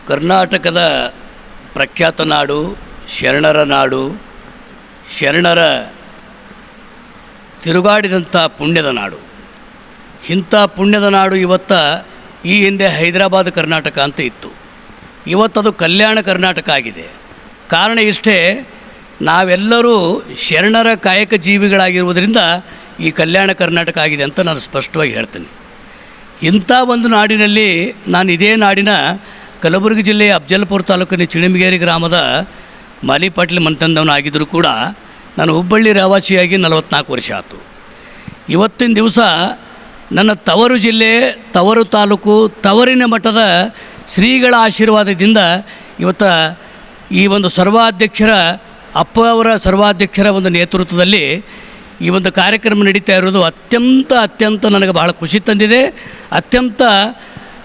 ಕರ್ನಾಟಕದ ಪ್ರಖ್ಯಾತ ನಾಡು, ಶರಣರ ನಾಡು, ಶರಣರ ತಿರುಗಾಡಿದಂಥ ಪುಣ್ಯದ ನಾಡು. ಇಂಥ ಪುಣ್ಯದ ನಾಡು ಈ ಹಿಂದೆ ಹೈದರಾಬಾದ್ ಕರ್ನಾಟಕ ಅಂತ ಇತ್ತು. ಇವತ್ತದು ಕಲ್ಯಾಣ ಕರ್ನಾಟಕ ಆಗಿದೆ. ಕಾರಣ ಇಷ್ಟೇ, ನಾವೆಲ್ಲರೂ ಶರಣರ ಕಾಯಕ ಜೀವಿಗಳಾಗಿರುವುದರಿಂದ ಈ ಕಲ್ಯಾಣ ಕರ್ನಾಟಕ ಆಗಿದೆ ಅಂತ ನಾನು ಸ್ಪಷ್ಟವಾಗಿ ಹೇಳ್ತೇನೆ. ಇಂಥ ಒಂದು ನಾಡಿನಲ್ಲಿ ನಾನು ಇದೇ ನಾಡಿನ ಕಲಬುರಗಿ ಜಿಲ್ಲೆಯ ಅಫ್ಜಲ್ಪುರ ತಾಲೂಕಿನ ಚಿಣಿಮಗೇರಿ ಗ್ರಾಮದ ಮಾಲಿ ಪಾಟೀಲ್ ಮನೆತನದವನಾಗಿದ್ದರೂ ಕೂಡ ನಾನು ಹುಬ್ಬಳ್ಳಿ ರವಾಸಿಯಾಗಿ 44 ವರ್ಷ ಆಯಿತು. ಇವತ್ತಿನ ದಿವಸ ನನ್ನ ತವರು ಜಿಲ್ಲೆ, ತವರು ತಾಲೂಕು, ತವರಿನ ಮಠದ ಶ್ರೀಗಳ ಆಶೀರ್ವಾದದಿಂದ ಇವತ್ತು ಈ ಒಂದು ಸರ್ವಾಧ್ಯಕ್ಷರ ಅಪ್ಪ ಅವರ ಸರ್ವಾಧ್ಯಕ್ಷರ ಒಂದು ನೇತೃತ್ವದಲ್ಲಿ ಈ ಒಂದು ಕಾರ್ಯಕ್ರಮ ನಡೀತಾ ಇರೋದು ಅತ್ಯಂತ ನನಗೆ ಭಾಳ ಖುಷಿ ತಂದಿದೆ.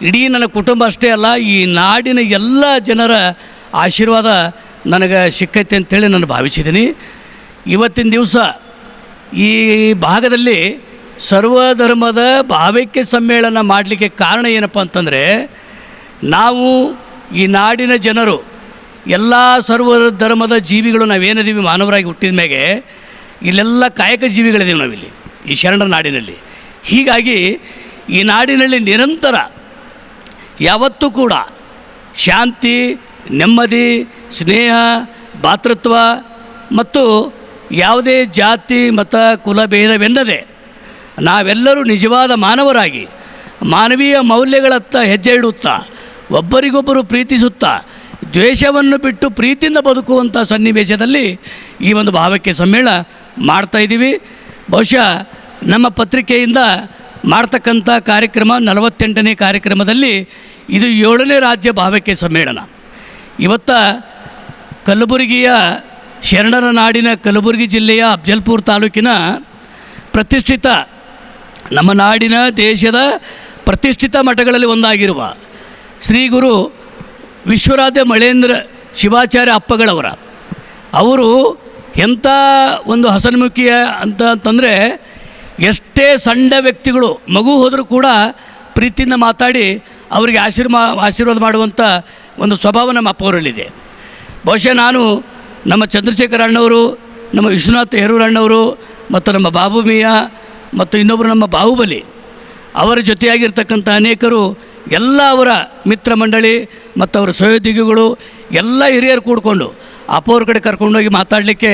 ಇಡೀ ನನ್ನ ಕುಟುಂಬ ಅಷ್ಟೇ ಅಲ್ಲ, ಈ ನಾಡಿನ ಎಲ್ಲ ಜನರ ಆಶೀರ್ವಾದ ನನಗೆ ಸಿಕ್ಕೈತೆ ಅಂತೇಳಿ ನಾನು ಭಾವಿಸಿದ್ದೀನಿ. ಇವತ್ತಿನ ದಿವಸ ಈ ಭಾಗದಲ್ಲಿ ಸರ್ವಧರ್ಮದ ಭಾವೈಕ್ಯ ಸಮ್ಮೇಳನ ಮಾಡಲಿಕ್ಕೆ ಕಾರಣ ಏನಪ್ಪ ಅಂತಂದರೆ, ನಾವು ಈ ನಾಡಿನ ಜನರು ಎಲ್ಲ ಸರ್ವಧರ್ಮದ ಜೀವಿಗಳು ನಾವೇನಿದ್ದೀವಿ ಮಾನವರಾಗಿ ಹುಟ್ಟಿದ ಮೇಲೆ ಇಲ್ಲೆಲ್ಲ ಕಾಯಕ ಜೀವಿಗಳಿದ್ದೀವಿ ನಾವಿಲ್ಲಿ ಈ ಶರಣರ ನಾಡಿನಲ್ಲಿ. ಹೀಗಾಗಿ ಈ ನಾಡಿನಲ್ಲಿ ನಿರಂತರ ಯಾವತ್ತೂ ಕೂಡ ಶಾಂತಿ, ನೆಮ್ಮದಿ, ಸ್ನೇಹ, ಭಾತೃತ್ವ ಮತ್ತು ಯಾವುದೇ ಜಾತಿ ಮತ ಕುಲ ಭೇದವೆನ್ನದೆ ನಾವೆಲ್ಲರೂ ನಿಜವಾದ ಮಾನವರಾಗಿ ಮಾನವೀಯ ಮೌಲ್ಯಗಳತ್ತ ಹೆಜ್ಜೆ ಇಡುತ್ತಾ ಒಬ್ಬರಿಗೊಬ್ಬರು ಪ್ರೀತಿಸುತ್ತಾ ದ್ವೇಷವನ್ನು ಬಿಟ್ಟು ಪ್ರೀತಿಯಿಂದ ಬದುಕುವಂಥ ಸನ್ನಿವೇಶದಲ್ಲಿ ಈ ಒಂದು ಭಾವೈಕ್ಯ ಸಮ್ಮೇಳನ ಮಾಡ್ತಾಯಿದ್ದೀವಿ. ಬಹುಶಃ ನಮ್ಮ ಪತ್ರಿಕೆಯಿಂದ ಮಾಡ್ತಕ್ಕಂಥ ಕಾರ್ಯಕ್ರಮ 48ನೇ ಕಾರ್ಯಕ್ರಮದಲ್ಲಿ ಇದು 7ನೇ ರಾಜ್ಯ ಭಾವೈಕ್ಯ ಸಮ್ಮೇಳನ. ಇವತ್ತು ಕಲಬುರಗಿಯ ಶರಣರ ನಾಡಿನ ಕಲಬುರಗಿ ಜಿಲ್ಲೆಯ ಅಫ್ಜಲ್ಪುರ ತಾಲೂಕಿನ ಪ್ರತಿಷ್ಠಿತ, ನಮ್ಮ ನಾಡಿನ ದೇಶದ ಪ್ರತಿಷ್ಠಿತ ಮಠಗಳಲ್ಲಿ ಒಂದಾಗಿರುವ ಶ್ರೀ ಗುರು ವಿಶ್ವರಾಧ್ಯ ಮಳೇಂದ್ರ ಶಿವಾಚಾರ್ಯ ಅವರು ಎಂಥ ಒಂದು ಹಸನ್ಮುಖಿಯ ಅಂತಂದರೆ, ಎಷ್ಟೇ ಸಣ್ಣ ವ್ಯಕ್ತಿಗಳು ಮಗು ಹೋದರೂ ಕೂಡ ಪ್ರೀತಿಯಿಂದ ಮಾತಾಡಿ ಅವರಿಗೆ ಆಶೀರ್ವಾದ ಮಾಡುವಂಥ ಒಂದು ಸ್ವಭಾವ ನಮ್ಮ ಅಪ್ಪವರಲ್ಲಿದೆ. ಬಹುಶಃ ನಾನು ನಮ್ಮ ಚಂದ್ರಶೇಖರ ಅಣ್ಣವರು, ನಮ್ಮ ವಿಶ್ವನಾಥ ಹೇರೂರಣ್ಣವರು ಮತ್ತು ನಮ್ಮ ಬಾಬು ಮಿಯಾ ಮತ್ತು ಇನ್ನೊಬ್ಬರು ನಮ್ಮ ಬಾಹುಬಲಿ ಅವರ ಜೊತೆಯಾಗಿರ್ತಕ್ಕಂಥ ಅನೇಕರು ಎಲ್ಲ ಅವರ ಮಿತ್ರ ಮಂಡಳಿ ಮತ್ತು ಅವರ ಸಹೋದ್ಯೋಗಿಗಳು ಎಲ್ಲ ಹಿರಿಯರು ಕೂಡಿಕೊಂಡು ಅಪ್ಪವ್ರ ಕಡೆ ಕರ್ಕೊಂಡೋಗಿ ಮಾತಾಡಲಿಕ್ಕೆ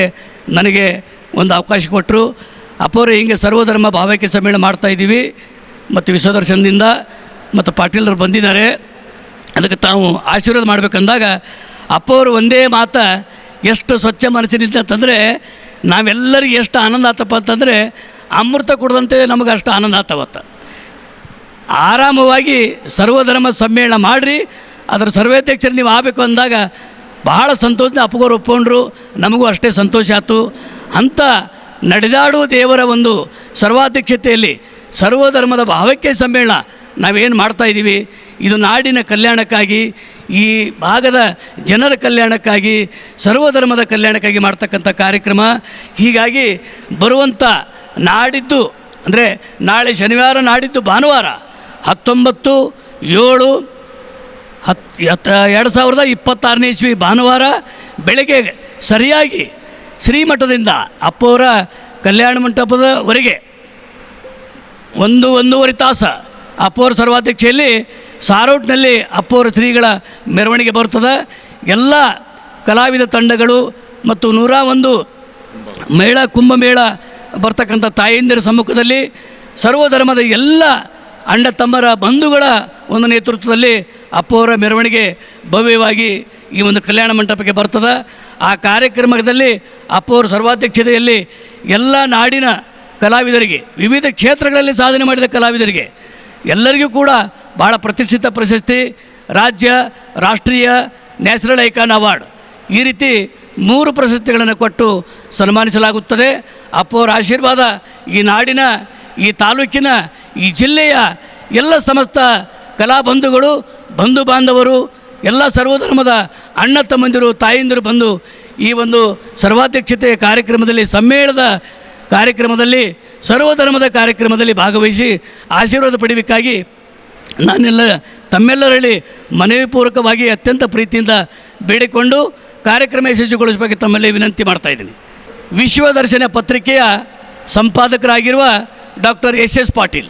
ನನಗೆ ಒಂದು ಅವಕಾಶ ಕೊಟ್ಟರು. ಅಪ್ಪವರು ಹೀಗೆ ಸರ್ವಧರ್ಮ ಭಾವೈಕ್ಯ ಸಮ್ಮೇಳನ ಮಾಡ್ತಾಯಿದ್ದೀವಿ ಮತ್ತು ವಿಶ್ವದರ್ಶನದಿಂದ ಮತ್ತು ಪಾಟೀಲರು ಬಂದಿದ್ದಾರೆ, ಅದಕ್ಕೆ ತಾವು ಆಶೀರ್ವಾದ ಮಾಡಬೇಕಂದಾಗ ಅಪ್ಪವರು ಒಂದೇ ಮಾತು ಎಷ್ಟು ಸ್ವಚ್ಛ ಮನಸ್ಸಿನಿಂದ ಅಂತಂದರೆ, ನಾವೆಲ್ಲರಿಗೆ ಎಷ್ಟು ಆನಂದ ಆತಪ್ಪ ಅಂತಂದರೆ ಅಮೃತ ಕುಡ್ದಂತೆ ನಮಗೆ ಅಷ್ಟು ಆನಂದ ಆತವತ್ತ. ಆರಾಮವಾಗಿ ಸರ್ವಧರ್ಮ ಸಮ್ಮೇಳನ ಮಾಡಿರಿ, ಅದರ ಸರ್ವಾಧ್ಯಕ್ಷರು ನೀವು ಆಗಬೇಕು ಅಂದಾಗ ಬಹಳ ಸಂತೋಷ ಅಪ್ಪಗೋರು ಒಪ್ಕೊಂಡ್ರು, ನಮಗೂ ಅಷ್ಟೇ ಸಂತೋಷ ಆಯಿತು. ಅಂಥ ನಡೆದಾಡುವ ದೇವರ ಒಂದು ಸರ್ವಾಧ್ಯಕ್ಷತೆಯಲ್ಲಿ ಸರ್ವಧರ್ಮದ ಭಾವೈಕ್ಯ ಸಮ್ಮೇಳನ ನಾವೇನು ಮಾಡ್ತಾಯಿದ್ದೀವಿ, ಇದು ನಾಡಿನ ಕಲ್ಯಾಣಕ್ಕಾಗಿ, ಈ ಭಾಗದ ಜನರ ಕಲ್ಯಾಣಕ್ಕಾಗಿ, ಸರ್ವಧರ್ಮದ ಕಲ್ಯಾಣಕ್ಕಾಗಿ ಮಾಡ್ತಕ್ಕಂಥ ಕಾರ್ಯಕ್ರಮ. ಹೀಗಾಗಿ ಬರುವಂಥ ನಾಡಿದ್ದು ಅಂದರೆ ನಾಳೆ ಶನಿವಾರ, ನಾಡಿದ್ದು ಭಾನುವಾರ 19/7/2026 ಇಸ್ವಿ ಭಾನುವಾರ ಬೆಳಗ್ಗೆ ಸರಿಯಾಗಿ ಶ್ರೀಮಠದಿಂದ ಅಪ್ಪವರ ಕಲ್ಯಾಣ ಮಂಟಪದವರೆಗೆ 1-1.5 ತಾಸು ಅಪ್ಪವರ ಸರ್ವಾಧ್ಯಕ್ಷೆಯಲ್ಲಿ ಸಾರೋಟ್ನಲ್ಲಿ ಅಪ್ಪವರ ಶ್ರೀಗಳ ಮೆರವಣಿಗೆ ಬರ್ತದೆ. ಎಲ್ಲ ಕಲಾವಿದ ತಂಡಗಳು ಮತ್ತು 101 ಮೇಳ ಕುಂಭಮೇಳ ಬರ್ತಕ್ಕಂಥ ತಾಯಂದಿರ ಸಮ್ಮುಖದಲ್ಲಿ ಸರ್ವಧರ್ಮದ ಎಲ್ಲ ಅಣ್ಣ ತಮ್ಮರ ಬಂಧುಗಳ ಒಂದು ನೇತೃತ್ವದಲ್ಲಿ ಅಪ್ಪವರ ಮೆರವಣಿಗೆ ಭವ್ಯವಾಗಿ ಈ ಒಂದು ಕಲ್ಯಾಣ ಮಂಟಪಕ್ಕೆ ಬರ್ತದೆ. ಆ ಕಾರ್ಯಕ್ರಮದಲ್ಲಿ ಅಪ್ಪವರ ಸರ್ವಾಧ್ಯಕ್ಷತೆಯಲ್ಲಿ ಎಲ್ಲ ನಾಡಿನ ಕಲಾವಿದರಿಗೆ, ವಿವಿಧ ಕ್ಷೇತ್ರಗಳಲ್ಲಿ ಸಾಧನೆ ಮಾಡಿದ ಕಲಾವಿದರಿಗೆ ಎಲ್ಲರಿಗೂ ಕೂಡ ಭಾಳ ಪ್ರತಿಷ್ಠಿತ ಪ್ರಶಸ್ತಿ, ರಾಜ್ಯ, ರಾಷ್ಟ್ರೀಯ, ನ್ಯಾಷನಲ್ ಐಕಾನ್ ಅವಾರ್ಡ್ ಈ ರೀತಿ 3 ಪ್ರಶಸ್ತಿಗಳನ್ನು ಕೊಟ್ಟು ಸನ್ಮಾನಿಸಲಾಗುತ್ತದೆ. ಅಪ್ಪವರ ಆಶೀರ್ವಾದ ಈ ನಾಡಿನ, ಈ ತಾಲೂಕಿನ, ಈ ಜಿಲ್ಲೆಯ ಎಲ್ಲ ಸಮಸ್ತ ಕಲಾಬಂಧುಗಳು, ಬಂಧು ಬಾಂಧವರು, ಎಲ್ಲ ಸರ್ವಧರ್ಮದ ಅಣ್ಣ ತಮ್ಮಂದಿರು, ತಾಯಂದಿರು ಬಂದು ಈ ಒಂದು ಸರ್ವಾಧ್ಯಕ್ಷತೆಯ ಕಾರ್ಯಕ್ರಮದಲ್ಲಿ, ಸಮ್ಮೇಳನದ ಕಾರ್ಯಕ್ರಮದಲ್ಲಿ, ಸರ್ವಧರ್ಮದ ಕಾರ್ಯಕ್ರಮದಲ್ಲಿ ಭಾಗವಹಿಸಿ ಆಶೀರ್ವಾದ ಪಡೆಯಬೇಕಾಗಿ ನಾನೆಲ್ಲ ತಮ್ಮೆಲ್ಲರಲ್ಲಿ ಮನವಿ ಪೂರ್ವಕವಾಗಿ ಅತ್ಯಂತ ಪ್ರೀತಿಯಿಂದ ಬೇಡಿಕೊಂಡು ಕಾರ್ಯಕ್ರಮ ಯಶಸ್ವಿಗೊಳಿಸಬೇಕು ತಮ್ಮಲ್ಲಿ ವಿನಂತಿ ಮಾಡ್ತಾಯಿದ್ದೀನಿ. ವಿಶ್ವದರ್ಶನ ಪತ್ರಿಕೆಯ ಸಂಪಾದಕರಾಗಿರುವ ಡಾಕ್ಟರ್ ಎಸ್ ಎಸ್ ಪಾಟೀಲ್.